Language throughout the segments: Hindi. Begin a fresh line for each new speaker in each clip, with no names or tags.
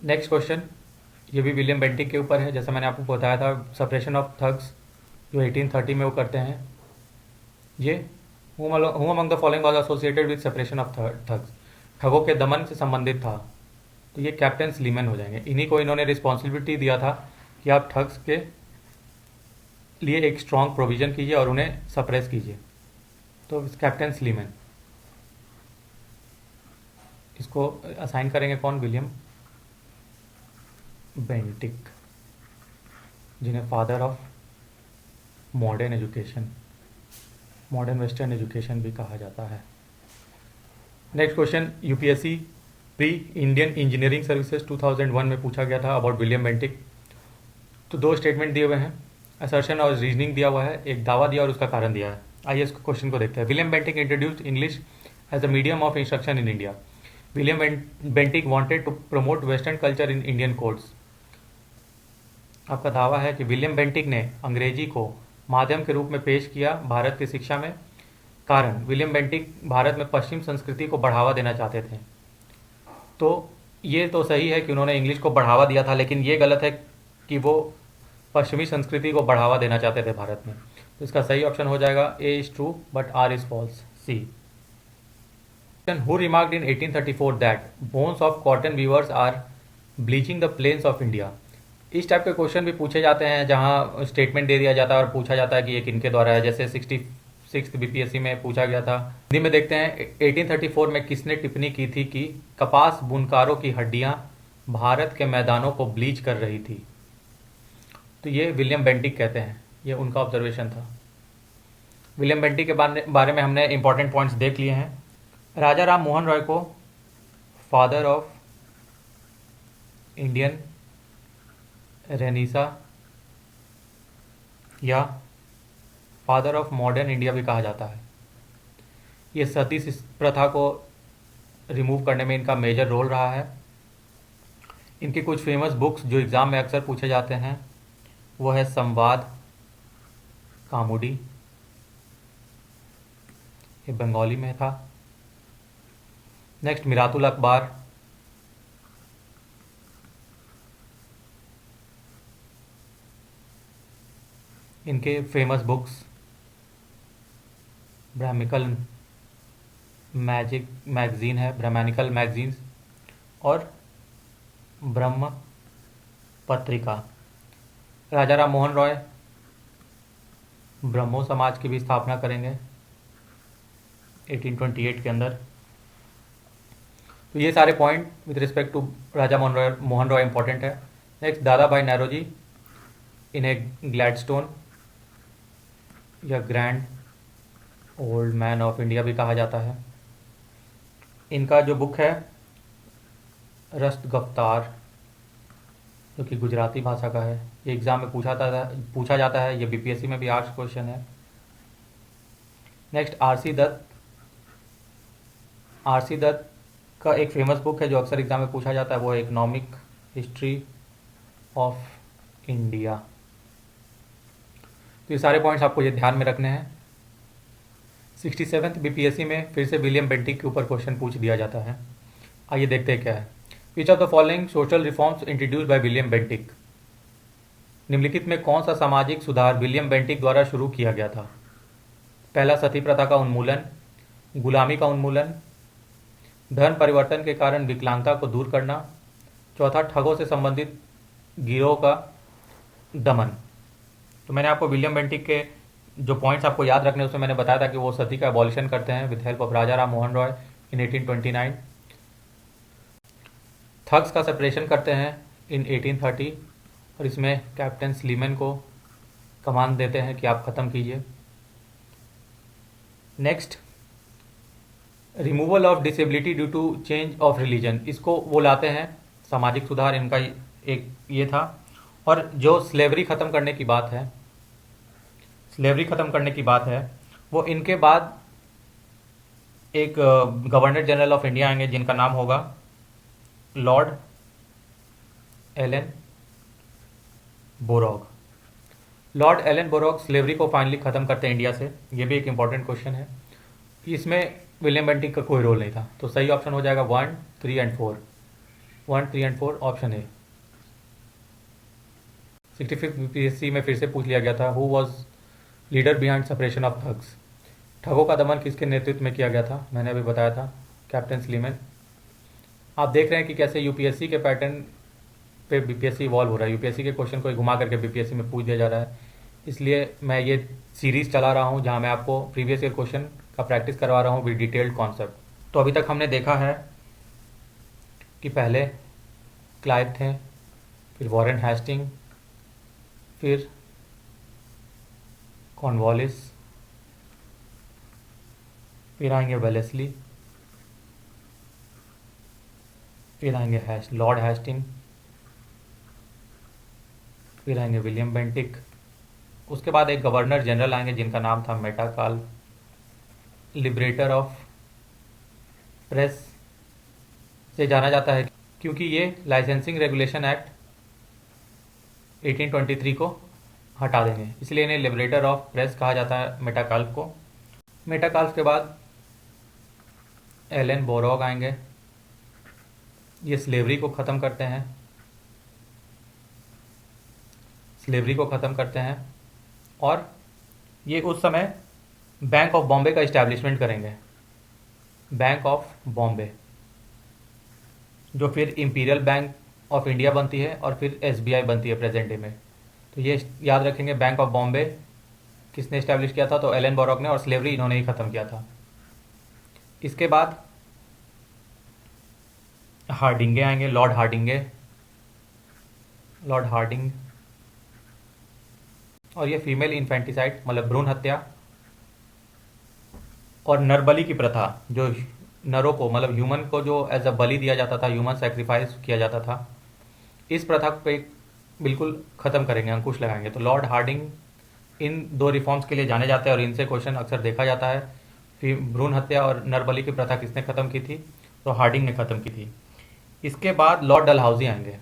नेक्स्ट क्वेश्चन, ये भी विलियम बेंटिक के ऊपर है। जैसा मैंने आपको बताया था, सेपरेशन ऑफ थग्स जो 1830 में वो करते हैं। ये who among the following was associated with separation of thugs, ठगों के दमन से संबंधित था। तो ये कैप्टन स्लीमन हो जाएंगे। इन्हीं को इन्होंने रिस्पॉन्सिबिलिटी दिया था कि आप ठग्स के लिए एक स्ट्रॉन्ग प्रोविजन कीजिए और उन्हें सप्रेस कीजिए। तो कैप्टन स्लीमन, इसको असाइन करेंगे कौन? विलियम बेंटिक, जिन्हें father of modern education, modern western education भी कहा जाता है। Next question, UPSC pre Indian engineering services 2001 में पूछा गया था अबाउट विलियम बेंटिक। तो दो स्टेटमेंट दिए हुए हैं, असर्शन और रीजनिंग दिया हुआ है, एक दावा दिया और उसका कारण दिया है। आइए इस क्वेश्चन को देखते हैं। William Bentinck introduced English as a medium of instruction in India. William Bentinck wanted to promote western culture in Indian courts. आपका दावा है कि विलियम बेंटिक ने अंग्रेजी को माध्यम के रूप में पेश किया भारत की शिक्षा में। कारण, विलियम बेंटिक भारत में पश्चिम संस्कृति को बढ़ावा देना चाहते थे। तो ये तो सही है कि उन्होंने इंग्लिश को बढ़ावा दिया था, लेकिन ये गलत है कि वो पश्चिमी संस्कृति को बढ़ावा देना चाहते थे भारत में। तो इसका सही ऑप्शन हो जाएगा A is true but R is false, C. Who remarked in 1834 that bones of cotton weavers are bleaching the plains of India? इस टाइप के क्वेश्चन भी पूछे जाते हैं जहां स्टेटमेंट दे दिया जाता है और पूछा जाता है कि ये किनके द्वारा है। जैसे 66 बीपीएससी में पूछा गया था। हिंदी में देखते हैं, 1834 में किसने टिप्पणी की थी कि कपास बुनकारों की हड्डियां भारत के मैदानों को ब्लीच कर रही थी? तो ये विलियम बेंटिक कहते हैं, ये उनका ऑब्जर्वेशन था। विलियम बेंटिक के बारे में हमने इंपॉर्टेंट पॉइंट्स देख लिए हैं। राजा राम मोहन रॉय को फादर ऑफ इंडियन रेनेसां या फादर ऑफ मॉडर्न इंडिया भी कहा जाता है। ये सती प्रथा को रिमूव करने में इनका मेजर रोल रहा है। इनकी कुछ फेमस बुक्स जो एग्ज़ाम में अक्सर पूछे जाते हैं वो है संवाद कामुडी, ये बंगाली में था। नेक्स्ट, मिरातुल अखबार, इनके फेमस बुक्स ब्राह्मिकल मैजिक मैगजीन है, ब्राह्मणिकल मैगजीन्स, और ब्रह्म पत्रिका। राजा राम मोहन रॉय ब्रह्मो समाज की भी स्थापना करेंगे 1828 के अंदर। तो ये सारे point with respect to Raja Mohan Roy important है। नेक्स्ट, दादा भाई नौरोजी, इन्हें ग्लैडस्टोन या grand old man of India भी कहा जाता है। इनका जो बुक है रस्त गफ्तार, जो कि गुजराती भाषा का है, ये एग्ज़ाम में पूछा जाता है। ये बीपीएससी में भी आर्ट्स क्वेश्चन है। नेक्स्ट, आरसी दत्त का एक फेमस बुक है जो अक्सर एग्जाम में पूछा जाता है, वो है इकोनॉमिक हिस्ट्री ऑफ इंडिया। तो ये सारे पॉइंट्स आपको ये ध्यान में रखने हैं। 67th बीपीएससी में फिर से विलियम बेंटिक के ऊपर क्वेश्चन पूछ दिया जाता है। आइए देखते हैं क्या है। Which of the following social reforms introduced by William Bentinck? निम्नलिखित में कौन सा सामाजिक सुधार विलियम बेंटिक द्वारा शुरू किया गया था? पहला, सती प्रथा का उन्मूलन, गुलामी का उन्मूलन, धर्म परिवर्तन के कारण विकलांगता को दूर करना, चौथा, ठगों से संबंधित गिरोह का दमन। तो मैंने आपको विलियम बेंटिक के जो पॉइंट्स आपको याद रखने उसमें मैंने बताया था कि वो सती का एबॉलिशन करते हैं with help of Raja Ram Mohan Roy in 1829। Thugs का सेपरेशन करते हैं इन 1830 और इसमें कैप्टन स्लीमन को कमांड देते हैं कि आप ख़त्म कीजिए। Next, removal of disability due to change of religion, इसको वो लाते हैं। सामाजिक सुधार इनका एक ये था। और जो स्लेवरी ख़त्म करने की बात है, वो इनके बाद एक गवर्नर जनरल ऑफ इंडिया आएंगे जिनका नाम होगा lord Ellenborough. Lord Ellenborough slavery को फाइनली ख़त्म करते हैं इंडिया से। ये भी एक इंपॉर्टेंट क्वेश्चन है। इसमें विलियम बेंटिक का कोई रोल नहीं था। तो सही ऑप्शन हो जाएगा 1, 3 and 4। 1, 3 and 4 option A. 65th UPSC में फिर से पूछ लिया गया था, who was leader behind separation of thugs. ठगों का दमन किसके नेतृत्व में किया गया था, मैंने अभी बताया था, कैप्टन स्लीमैन। आप देख रहे हैं कि कैसे यूपीएससी के पैटर्न पे बीपीएससी इवॉल्व हो रहा है। यूपीएससी के क्वेश्चन को घुमा करके बीपीएससी में पूछ दिया जा रहा है। इसलिए मैं ये सीरीज़ चला रहा हूँ जहाँ मैं आपको प्रीवियस ईयर क्वेश्चन का प्रैक्टिस करवा रहा हूँ विद डिटेल्ड कॉन्सेप्ट। तो अभी तक हमने देखा है कि पहले क्लाइव थे, फिर वॉरेन हेस्टिंग, फिर कॉर्नवालिस, फिर आएंगे वेलेस्ली, फिर आएंगे लॉर्ड हेस्टिंग, फिर आएंगे विलियम बेंटिक। उसके बाद एक गवर्नर जनरल आएंगे जिनका नाम था मेटाकाल, लिबरेटर ऑफ प्रेस से जाना जाता है क्योंकि ये लाइसेंसिंग रेगुलेशन एक्ट 1823 को हटा देंगे, इसलिए इन्हें लिबरेटर ऑफ प्रेस कहा जाता है मेटाकाल को। मेटाकाल के बाद एलन बोरॉग आएंगे, ये स्लेवरी को ख़त्म करते हैं, और ये उस समय बैंक ऑफ बॉम्बे का इस्टेब्लिशमेंट करेंगे, बैंक ऑफ बॉम्बे, जो फिर इंपीरियल बैंक ऑफ इंडिया बनती है और फिर एसबीआई बनती है प्रेजेंट डे में। तो ये याद रखेंगे, बैंक ऑफ बॉम्बे किसने इस्टेब्लिश किया था, तो एलन बोरॉग ने, और स्लेवरी इन्होंने ही ख़त्म किया था। इसके बाद हार्डिंगे आएंगे, लॉर्ड हार्डिंग, और ये फीमेल इन्फेंटिसाइड मतलब भ्रूण हत्या और नरबली की प्रथा, जो नरों को मतलब ह्यूमन को जो एज अ बलि दिया जाता था, ह्यूमन सेक्रीफाइस किया जाता था, इस प्रथा पे बिल्कुल ख़त्म करेंगे, अंकुश लगाएंगे। तो लॉर्ड हार्डिंग इन दो रिफॉर्म्स के लिए जाने जाते हैं और इनसे क्वेश्चन अक्सर देखा जाता है। फिर भ्रूण हत्या और नरबली की प्रथा किसने ख़त्म की थी, तो हार्डिंग ने ख़त्म की थी। इसके बाद लॉर्ड डलहौजी आएंगे,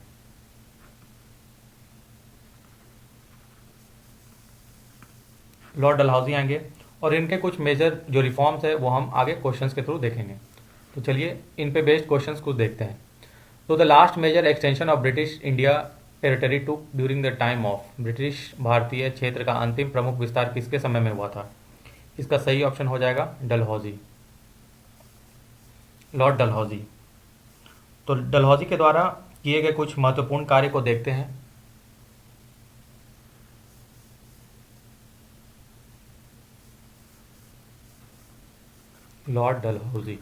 और इनके कुछ मेजर जो रिफॉर्म्स है वो हम आगे क्वेश्चंस के थ्रू देखेंगे। तो चलिए इन पे बेस्ड क्वेश्चंस को देखते हैं। तो the last major extension of British India territory to during the time of, British भारतीय क्षेत्र का अंतिम प्रमुख विस्तार किसके समय में हुआ था, इसका सही ऑप्शन हो जाएगा डलहौजी, लॉर्ड डलहौजी। तो डलहौजी के द्वारा किए गए कुछ महत्वपूर्ण कार्य को देखते हैं। लॉर्ड डलहौजी,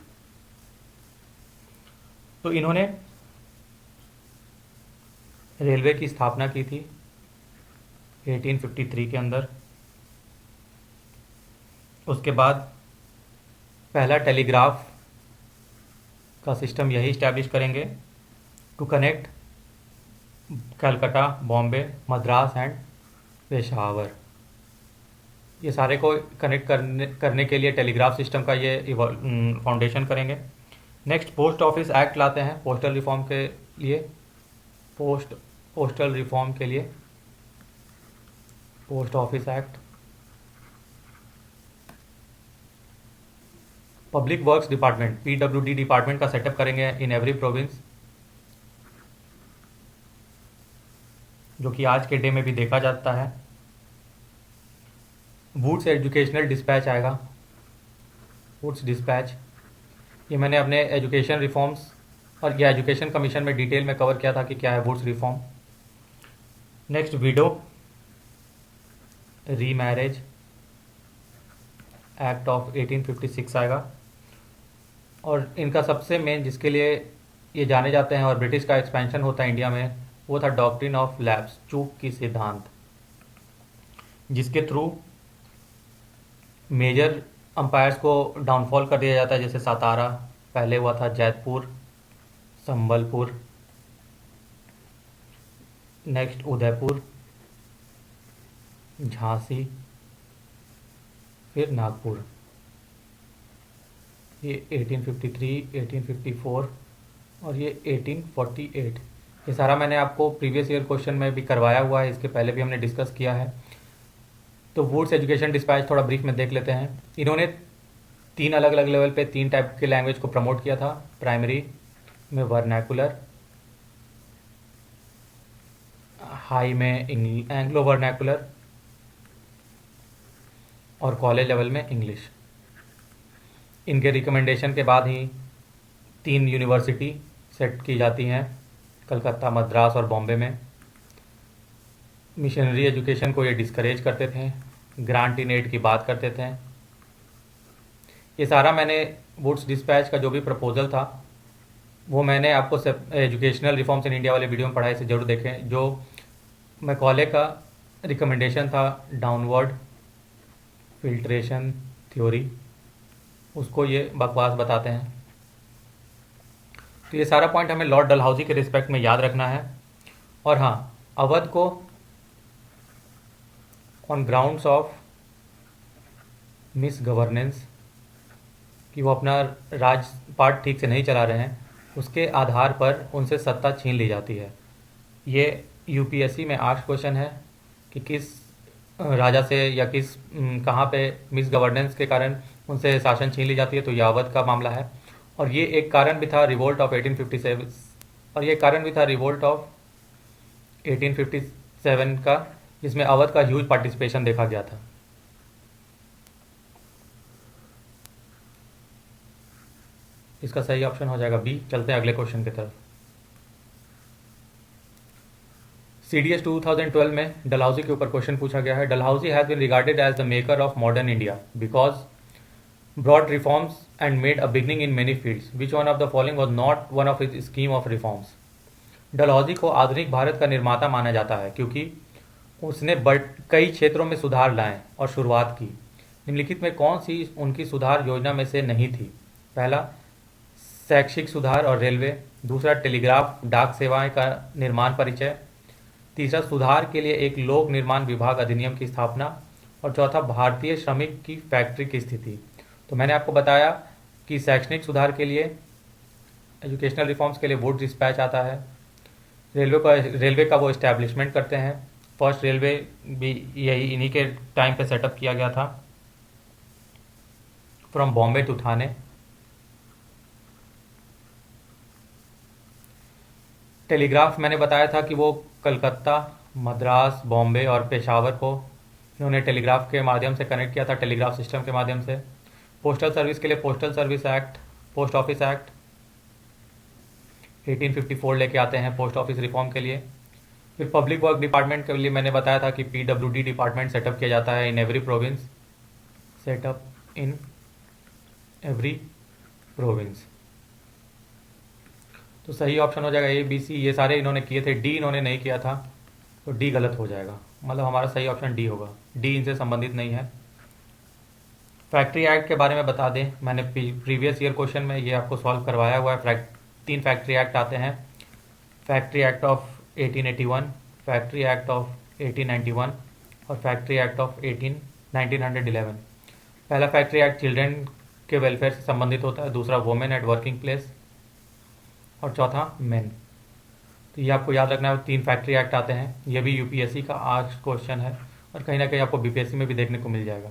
तो इन्होंने रेलवे की स्थापना की थी 1853 के अंदर। उसके बाद पहला टेलीग्राफ का सिस्टम यही इस्टेब्लिश करेंगे to connect Calcutta, Bombay, Madras and Peshawar. ये सारे को कनेक्ट करने के लिए टेलीग्राफ सिस्टम का ये फाउंडेशन करेंगे। नेक्स्ट पोस्ट ऑफिस एक्ट लाते हैं पोस्टल रिफॉर्म के लिए, पोस्टल रिफॉर्म के लिए post office act. Public works department PWD department का सेटअप करेंगे इन एवरी प्रोविंस, जो कि आज के डे में भी देखा जाता है। वुड्स एजुकेशनल डिस्पैच आएगा, वुड्स डिस्पैच, ये मैंने अपने एजुकेशन रिफॉर्म्स और या एजुकेशन कमीशन में डिटेल में कवर किया था कि क्या है Wood's reform. Next widow remarriage act of 1856 आएगा, और इनका सबसे मेन जिसके लिए ये जाने जाते हैं और ब्रिटिश का एक्सपेंशन होता है इंडिया में, वो था डॉक्ट्रिन ऑफ लैप्स, चूक की सिद्धांत, जिसके थ्रू मेजर अंपायर्स को डाउनफॉल कर दिया जाता है। जैसे सातारा, पहले हुआ था जैतपुर, संबलपुर, नेक्स्ट उदयपुर, झांसी, फिर नागपुर। ये 1853, 1854 और ये 1848, ये सारा मैंने आपको प्रीवियस ईयर क्वेश्चन में भी करवाया हुआ है, इसके पहले भी हमने डिस्कस किया है। तो वुड्स एजुकेशन डिस्पैच थोड़ा ब्रीफ में देख लेते हैं। इन्होंने 3 अलग अलग लेवल पे 3 टाइप के लैंग्वेज को प्रमोट किया था। प्राइमरी में वर्नैकुलर, हाई में एंग्लो वर्नैकुलर और कॉलेज लेवल में इंग्लिश। इनके रिकमेंडेशन के बाद ही 3 यूनिवर्सिटी सेट की जाती हैं, कलकत्ता, मद्रास और बॉम्बे में। मिशनरी एजुकेशन को ये डिस्करेज करते थे, ग्रांट इन एड की बात करते थे। ये सारा मैंने वुड्स डिस्पैच का जो भी प्रपोजल था वो मैंने आपको एजुकेशनल रिफॉर्म्स इन इंडिया वाले वीडियो में पढ़ाई से ज़रूर देखें। जो मैकॉले का रिकमेंडेशन था डाउनवर्ड फिल्ट्रेशन थ्योरी, उसको ये बकवास बताते हैं। तो ये सारा पॉइंट हमें लॉर्ड डलहौजी के रिस्पेक्ट में याद रखना है। और हाँ, अवध को on grounds of miss governance कि वो अपना राजपाट ठीक से नहीं चला रहे हैं, उसके आधार पर उनसे सत्ता छीन ली जाती है। ये यूपीएससी में 8 क्वेश्चन है कि किस राजा से या किस कहाँ पे मिस गवर्नेंस के कारण उनसे शासन छीन ली जाती है, तो ये अवध का मामला है। और ये एक कारण भी था रिवोल्ट ऑफ 1857, और ये कारण भी था रिवोल्ट ऑफ 1857 का, जिसमें अवध का ह्यूज पार्टिसिपेशन देखा गया था। इसका सही ऑप्शन हो जाएगा बी। चलते हैं अगले क्वेश्चन की तरफ। CDS 2012 में डलहौजी के ऊपर क्वेश्चन पूछा गया है। Dalhousie has been regarded as the maker of modern India because broad reforms and made a beginning in many fields, which one of the following was not one of his scheme of reforms. Dalhousie को आधुनिक भारत का निर्माता माना जाता है क्योंकि उसने कई क्षेत्रों में सुधार लाए और शुरुआत की। निम्नलिखित में कौन सी उनकी सुधार योजना में से नहीं थी? पहला, शैक्षिक सुधार और रेलवे। दूसरा, टेलीग्राफ डाक सेवाएं का निर्माण परिचय। तीसरा, सुधार के लिए एक लोक निर्माण विभाग अधिनियम की स्थापना। और चौथा, भारतीय श्रमिक की फैक्ट्री की स्थिति। तो मैंने आपको बताया कि शैक्षणिक सुधार के लिए, एजुकेशनल रिफॉर्म्स के लिए वुड्स डिस्पैच आता है। रेलवे का वो इस्टेब्लिशमेंट करते हैं। फर्स्ट रेलवे भी यही इन्हीं के टाइम पे सेटअप किया गया था, from Bombay to Thane. Telegraph मैंने बताया था कि वो कलकत्ता, मद्रास, बॉम्बे और पेशावर को इन्होंने टेलीग्राफ के माध्यम से कनेक्ट किया था, टेलीग्राफ सिस्टम के माध्यम से। पोस्टल सर्विस के लिए postal service act, post office act 1854 लेके आते हैं पोस्ट ऑफिस रिफॉर्म के लिए। फिर पब्लिक वर्क डिपार्टमेंट के लिए मैंने बताया था कि PWD डिपार्टमेंट सेटअप किया जाता है in every province, setup in every province. तो सही ऑप्शन हो जाएगा ABC। ये सारे इन्होंने किए थे, D इन्होंने नहीं किया था, तो D गलत हो जाएगा। मतलब हमारा सही ऑप्शन D होगा, D इनसे संबंधित नहीं है। फैक्ट्री एक्ट के बारे में बता दें, मैंने प्रीवियस ईयर क्वेश्चन में ये आपको सॉल्व करवाया हुआ है। 3 फैक्ट्री एक्ट आते हैं, factory act of 1881, factory act of 1891 और फैक्ट्री एक्ट ऑफ 1911। पहला फैक्ट्री एक्ट चिल्ड्रेन के वेलफेयर से संबंधित होता है, दूसरा वुमेन एट वर्किंग प्लेस और चौथा मेन। तो ये आपको याद रखना है, 3 फैक्ट्री एक्ट आते हैं। ये भी यूपीएससी का आज क्वेश्चन है और कहीं ना कहीं आपको बीपीएससी में भी देखने को मिल जाएगा।